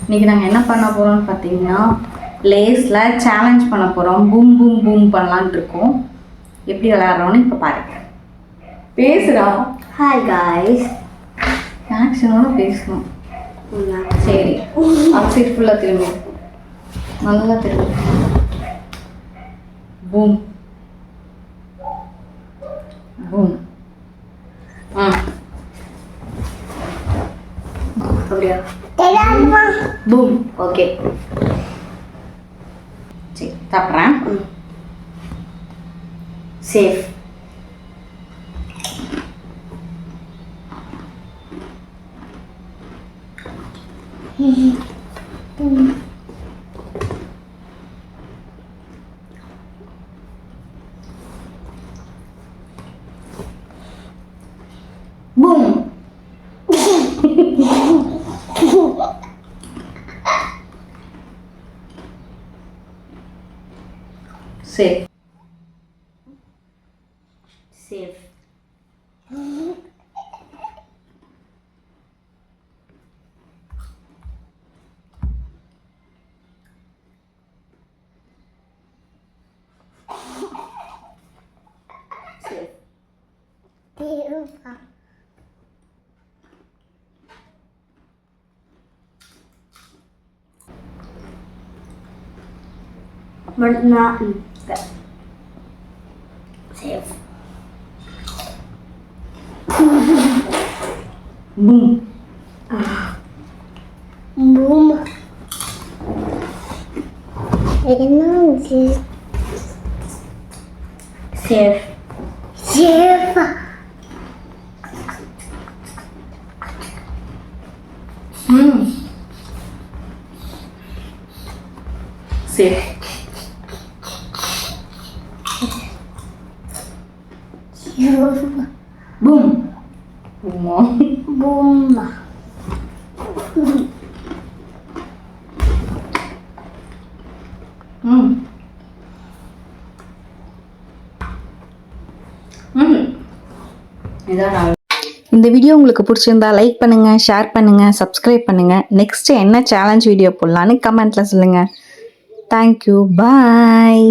இன்றைக்கி நாங்கள் என்ன பண்ண போகிறோம்னு பார்த்தீங்கன்னா லேஸில் சேலஞ்ச் பண்ண போகிறோம். பூம் பூம் பூம் பண்ணலான் இருக்கோம். எப்படி விளையாடுறோன்னு இப்போ பாருங்க. பேசுகிறா. Hi guys. ஆக்ஷனோட பேசணும். சரி, சரி ஃபுல்லாக திரும்பி நல்லா திரும்பி. Boom boom. அப்படியா? பூம். ஓகே, சரி சாப்பிட்றேன். Safe. Boom. Safe. Safe. Safe. But not safe. Boom. Boom. Safe. Safe. Safe. Boom. Boom. Boom. இந்த வீடியோ உங்களுக்கு பிடிச்சிருந்தா லைக் பண்ணுங்க, ஷேர் பண்ணுங்க, சப்ஸ்கிரைப் பண்ணுங்க. நெக்ஸ்ட் என்ன சேலஞ்ச் வீடியோ போடலான்னு கமெண்ட்ல சொல்லுங்க. தேங்க்யூ, பாய்.